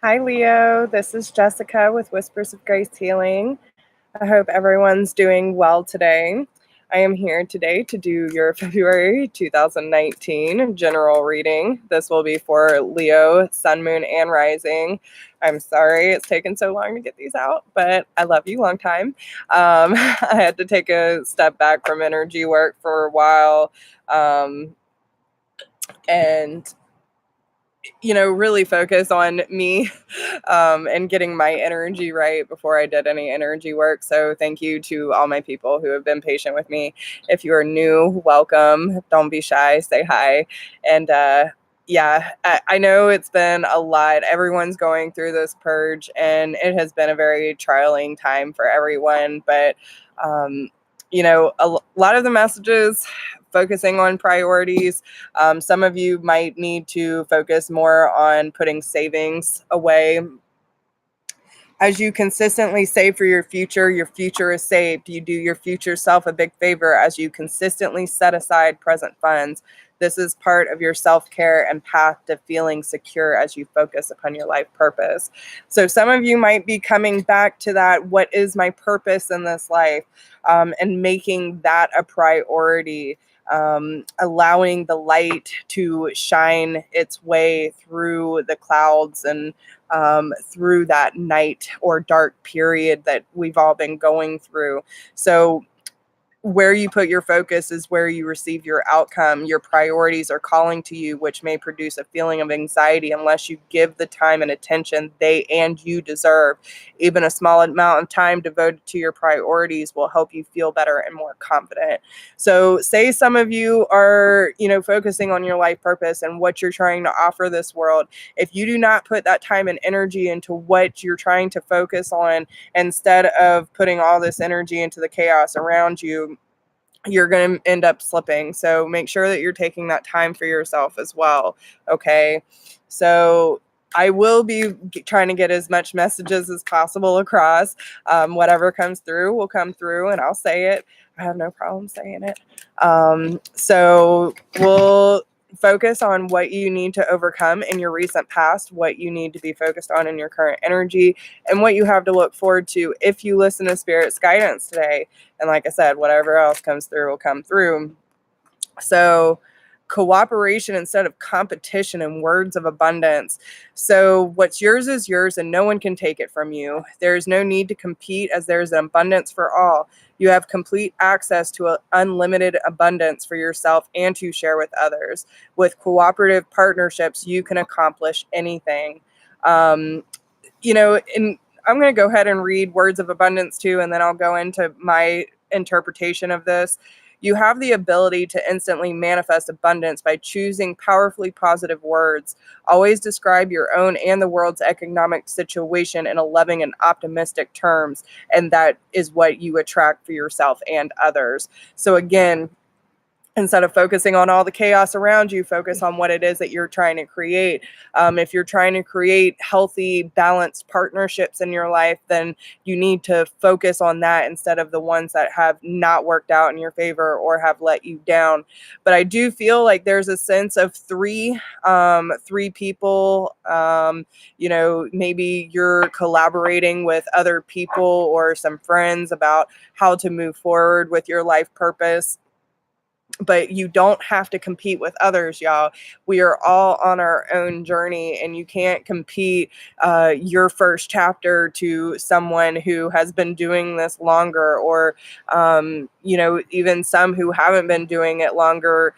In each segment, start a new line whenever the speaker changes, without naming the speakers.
Hi, Leo. This is Jessica with Whispers of Grace Healing. I hope everyone's doing well today. I am here today to do your February 2019 general reading. This will be for Leo, Sun, Moon, and Rising. I'm sorry it's taken so long to get these out, but I love you long time. I had to take a step back from energy work for a while and really focus on me and getting my energy right before I did any energy work. So thank you to all my people who have been patient with me. If you are new, welcome. Don't be shy. Say hi. And I know it's been a lot. Everyone's going through this purge, and it has been a very trialing time for everyone. But a lot of the messages focusing on priorities. Some of you might need to focus more on putting savings away. As you consistently save for your future is saved. You do your future self a big favor as you consistently set aside present funds. This is part of your self-care and path to feeling secure as you focus upon your life purpose. So some of you might be coming back to that, what is my purpose in this life? And making that a priority. Allowing the light to shine its way through the clouds and through that night or dark period that we've all been going through. So where you put your focus is where you receive your outcome. Your priorities are calling to you, which may produce a feeling of anxiety unless you give the time and attention they and you deserve. Even a small amount of time devoted to your priorities will help you feel better and more confident. So say some of you are, focusing on your life purpose and what you're trying to offer this world. If you do not put that time and energy into what you're trying to focus on, instead of putting all this energy into the chaos around you, you're going to end up slipping. So make sure that you're taking that time for yourself as well. Okay. So I will be trying to get as much messages as possible across. Whatever comes through will come through, and I'll say it. I have no problem saying it. So we'll focus on what you need to overcome in your recent past, what you need to be focused on in your current energy, and what you have to look forward to if you listen to Spirit's guidance today. And like I said, whatever else comes through will come through. So cooperation instead of competition and words of abundance. So what's yours is yours and no one can take it from you. There's no need to compete as there's an abundance for all. You have complete access to an unlimited abundance for yourself and to share with others. With cooperative partnerships, you can accomplish anything. And I'm going to go ahead and read words of abundance too, and then I'll go into my interpretation of this. You have the ability to instantly manifest abundance by choosing powerfully positive words. Always describe your own and the world's economic situation in a loving and optimistic terms, and that is what you attract for yourself and others. So again, instead of focusing on all the chaos around you, focus on what it is that you're trying to create. If you're trying to create healthy, balanced partnerships in your life, then you need to focus on that instead of the ones that have not worked out in your favor or have let you down. But I do feel like there's a sense of three people. Maybe you're collaborating with other people or some friends about how to move forward with your life purpose. But you don't have to compete with others, y'all. We are all on our own journey, and you can't compete your first chapter to someone who has been doing this longer, or even some who haven't been doing it longer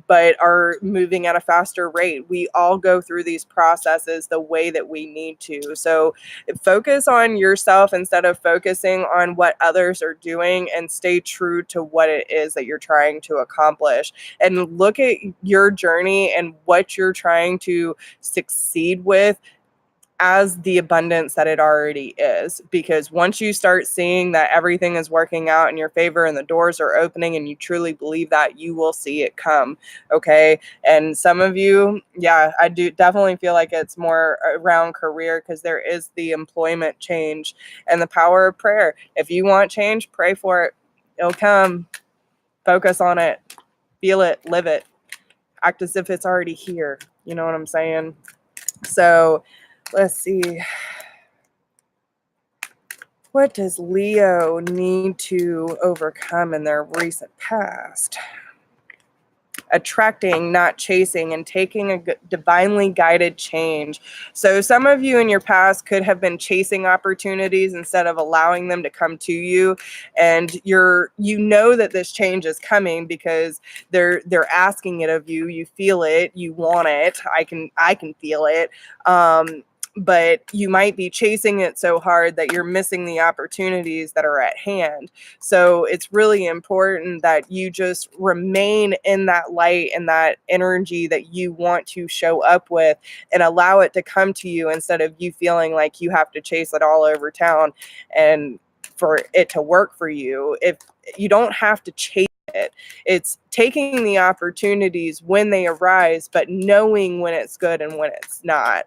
but are moving at a faster rate. We all go through these processes the way that we need to. So focus on yourself instead of focusing on what others are doing, and stay true to what it is that you're trying to accomplish. And look at your journey and what you're trying to succeed with as the abundance that it already is. Because once you start seeing that everything is working out in your favor and the doors are opening and you truly believe that, you will see it come. Okay. And some of you, I do definitely feel like it's more around career, because there is the employment change and the power of prayer. If you want change, pray for it. It'll come. Focus on it. Feel it. Live it. Act as if it's already here. You know what I'm saying? So Let's see. What does Leo need to overcome in their recent past? Attracting, not chasing, and taking a divinely guided change. So some of you in your past could have been chasing opportunities instead of allowing them to come to you, and you know that this change is coming because they're asking it of you. You feel it, you want it. I can feel it. But you might be chasing it so hard that you're missing the opportunities that are at hand. So it's really important that you just remain in that light and that energy that you want to show up with, and allow it to come to you instead of you feeling like you have to chase it all over town and for it to work for you. If you don't have to chase it, it's taking the opportunities when they arise, but knowing when it's good and when it's not.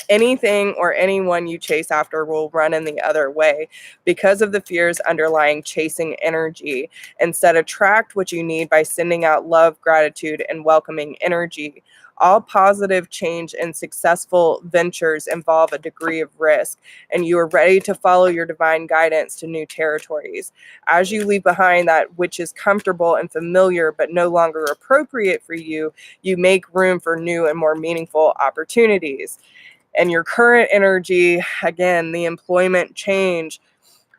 Anything or anyone you chase after will run in the other way because of the fears underlying chasing energy. Instead, attract what you need by sending out love, gratitude, and welcoming energy. All positive change and successful ventures involve a degree of risk, and you are ready to follow your divine guidance to new territories. As you leave behind that which is comfortable and familiar but no longer appropriate for you, you make room for new and more meaningful opportunities. And your current energy, again, the employment change,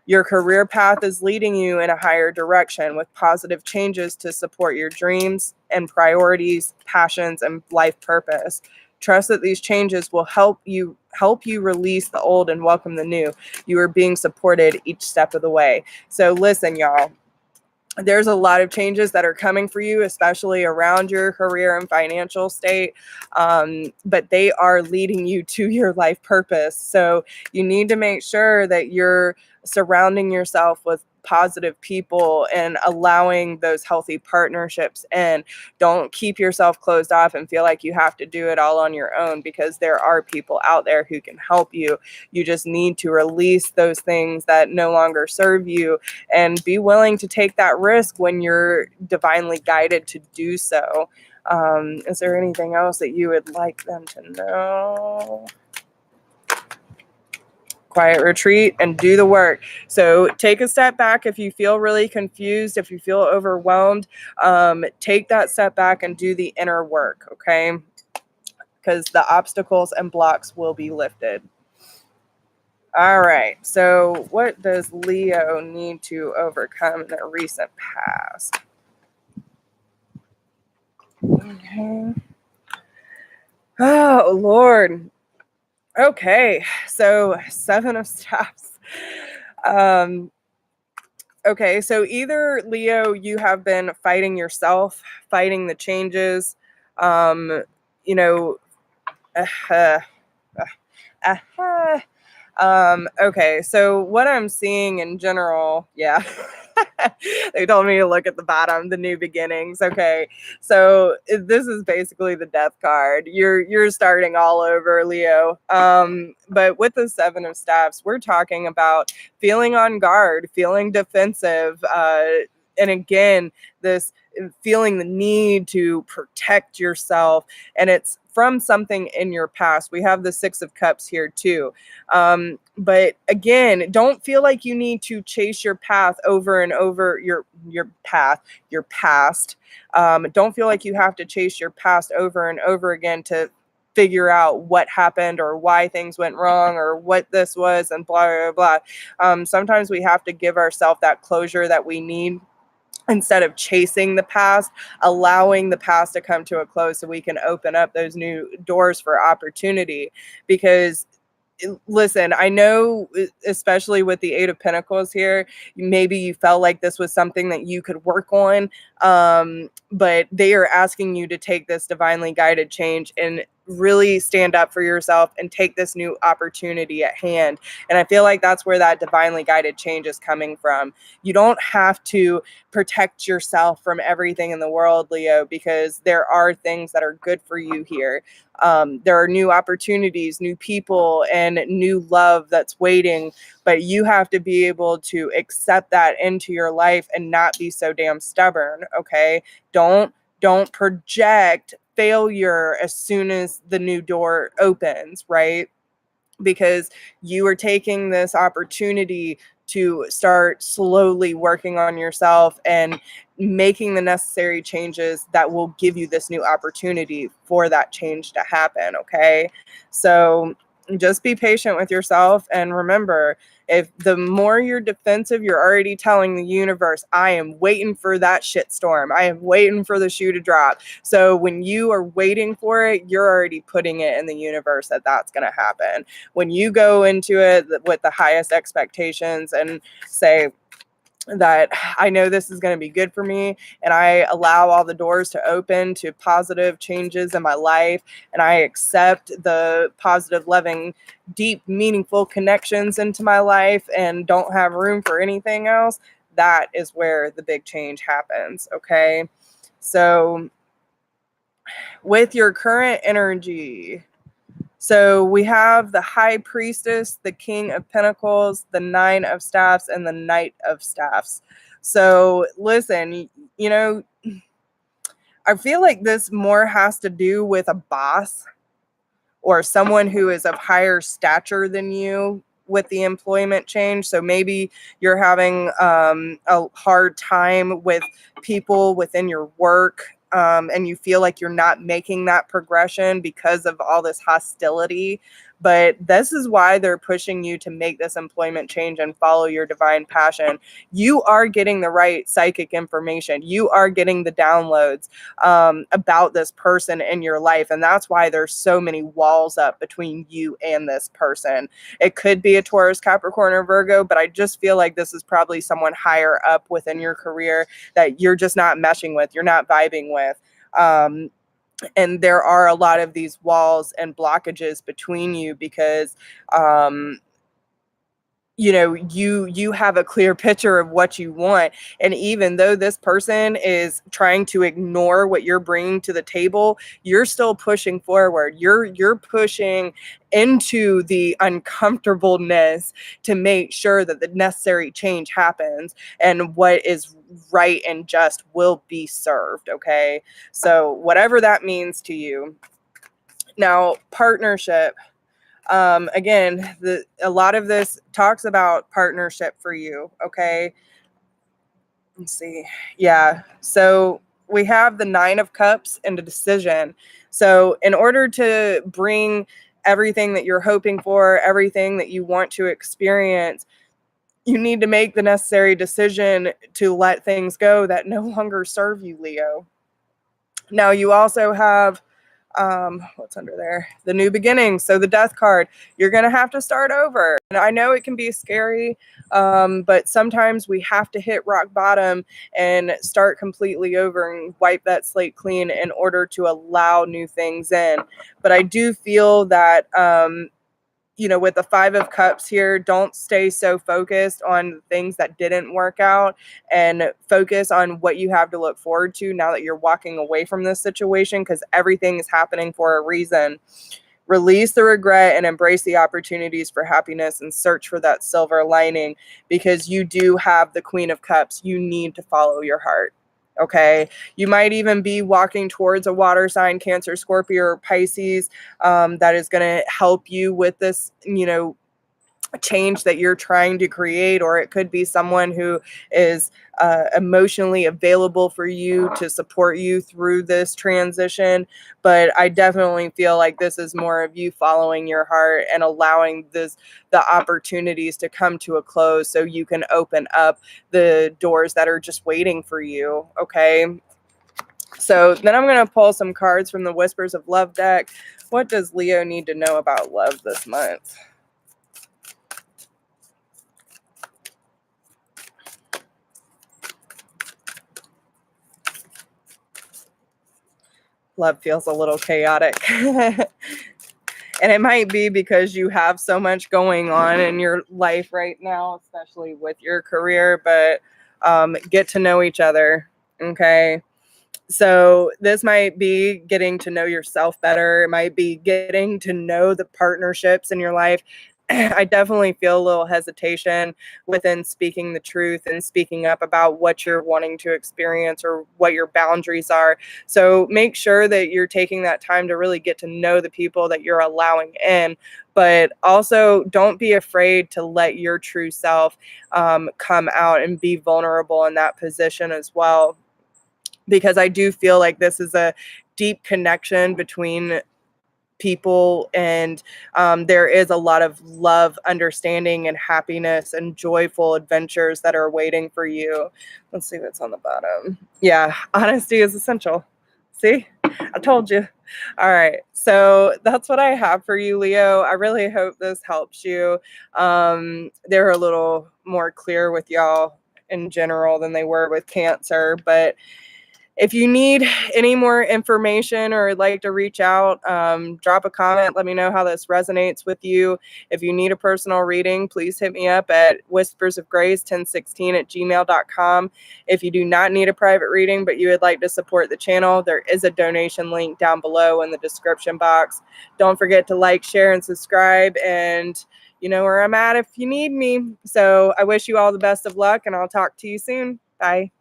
your career path is leading you in a higher direction with positive changes to support your dreams and priorities, passions, and life purpose. Trust that these changes will help you release the old and welcome the new. You are being supported each step of the way. So listen, y'all, there's a lot of changes that are coming for you, especially around your career and financial state, but they are leading you to your life purpose. So you need to make sure that you're surrounding yourself with positive people and allowing those healthy partnerships in. Don't keep yourself closed off and feel like you have to do it all on your own, because there are people out there who can help you. You just need to release those things that no longer serve you and be willing to take that risk when you're divinely guided to do so. Is there anything else that you would like them to know? Quiet retreat and do the work. So take a step back if you feel really confused, if you feel overwhelmed. Take that step back and do the inner work, okay? Because the obstacles and blocks will be lifted. All right. So what does Leo need to overcome in the recent past? Okay. Oh, Lord. Okay. So 7 of Staffs. Okay. So either, Leo, you have been fighting yourself, fighting the changes, you know, okay, so what I'm seeing in general, yeah, they told me to look at the bottom, the new beginnings. Okay, so this is basically the death card. You're starting all over, Leo. But with the 7 of Staffs, we're talking about feeling on guard, feeling defensive, and again, this feeling the need to protect yourself, and it's from something in your past. We have the 6 of Cups here too. But again, don't feel like you need to chase your path over and over, your past. Don't feel like you have to chase your past over and over again to figure out what happened or why things went wrong or what this was and blah, blah, blah. Sometimes we have to give ourselves that closure that we need. Instead of chasing the past, allowing the past to come to a close so we can open up those new doors for opportunity. Because listen, I know, especially with the 8 of Pentacles here, maybe you felt like this was something that you could work on, but they are asking you to take this divinely guided change and really stand up for yourself and take this new opportunity at hand. And I feel like that's where that divinely guided change is coming from. You don't have to protect yourself from everything in the world, Leo, because there are things that are good for you here. There are new opportunities, new people, and new love that's waiting, but you have to be able to accept that into your life and not be so damn stubborn, okay? Don't project failure as soon as the new door opens, right? Because you are taking this opportunity to start slowly working on yourself and making the necessary changes that will give you this new opportunity for that change to happen. Okay. So just be patient with yourself. And remember, if the more you're defensive, you're already telling the universe, I am waiting for that shitstorm. I am waiting for the shoe to drop. So when you are waiting for it, you're already putting it in the universe that that's going to happen. When you go into it with the highest expectations and say that I know this is going to be good for me, and I allow all the doors to open to positive changes in my life, and I accept the positive, loving, deep, meaningful connections into my life and don't have room for anything else, that is where the big change happens. Okay. So with your current energy, so we have the High Priestess, the King of Pentacles, the Nine of Staffs, and the Knight of Staffs. So listen, you know, I feel like this more has to do with a boss or someone who is of higher stature than you with the employment change. So maybe you're having a hard time with people within your work, and you feel like you're not making that progression because of all this hostility. But this is why they're pushing you to make this employment change and follow your divine passion. You are getting the right psychic information. You are getting the downloads about this person in your life. And that's why there's so many walls up between you and this person. It could be a Taurus, Capricorn, or Virgo, but I just feel like this is probably someone higher up within your career that you're just not meshing with, you're not vibing with. And there are a lot of these walls and blockages between you because you know, you have a clear picture of what you want, and even though this person is trying to ignore what you're bringing to the table, you're still pushing forward. You're pushing into the uncomfortableness to make sure that the necessary change happens and what is right and just will be served. Okay, so whatever that means to you. Now, partnership. Again, a lot of this talks about partnership for you. Okay. Let's see. Yeah. So we have the Nine of Cups and a decision. So in order to bring everything that you're hoping for, everything that you want to experience, you need to make the necessary decision to let things go that no longer serve you, Leo. Now you also have what's under there, the new beginning. So the Death card, you're gonna have to start over, and I know it can be scary, but sometimes we have to hit rock bottom and start completely over and wipe that slate clean in order to allow new things in. But I do feel that you know, with the Five of Cups here, don't stay so focused on things that didn't work out and focus on what you have to look forward to now that you're walking away from this situation, because everything is happening for a reason. Release the regret and embrace the opportunities for happiness and search for that silver lining, because you do have the Queen of Cups. You need to follow your heart. Okay. You might even be walking towards a water sign, Cancer, Scorpio, or Pisces, that is going to help you with this, you know, change that you're trying to create, or it could be someone who is emotionally available for you to support you through this transition. But I definitely feel like this is more of you following your heart and allowing the opportunities to come to a close so you can open up the doors that are just waiting for you. Okay. So then I'm going to pull some cards from the Whispers of Love deck. What does Leo need to know about love this month? Love feels a little chaotic. And it might be because you have so much going on in your life right now, especially with your career, but get to know each other. Okay. So this might be getting to know yourself better. It might be getting to know the partnerships in your life I definitely feel a little hesitation within speaking the truth and speaking up about what you're wanting to experience or what your boundaries are. So make sure that you're taking that time to really get to know the people that you're allowing in, but also don't be afraid to let your true self come out and be vulnerable in that position as well. Because I do feel like this is a deep connection between people, and there is a lot of love, understanding, and happiness and joyful adventures that are waiting for you. Let's see what's on the bottom. Yeah, honesty is essential. See, I told you. All right, so that's what I have for you, Leo. I really hope this helps you. They're a little more clear with y'all in general than they were with Cancer, but if you need any more information or like to reach out, drop a comment. Let me know how this resonates with you. If you need a personal reading, please hit me up at whispersofgrace1016@gmail.com. If you do not need a private reading, but you would like to support the channel, there is a donation link down below in the description box. Don't forget to like, share, and subscribe. And you know where I'm at if you need me. So I wish you all the best of luck, and I'll talk to you soon. Bye.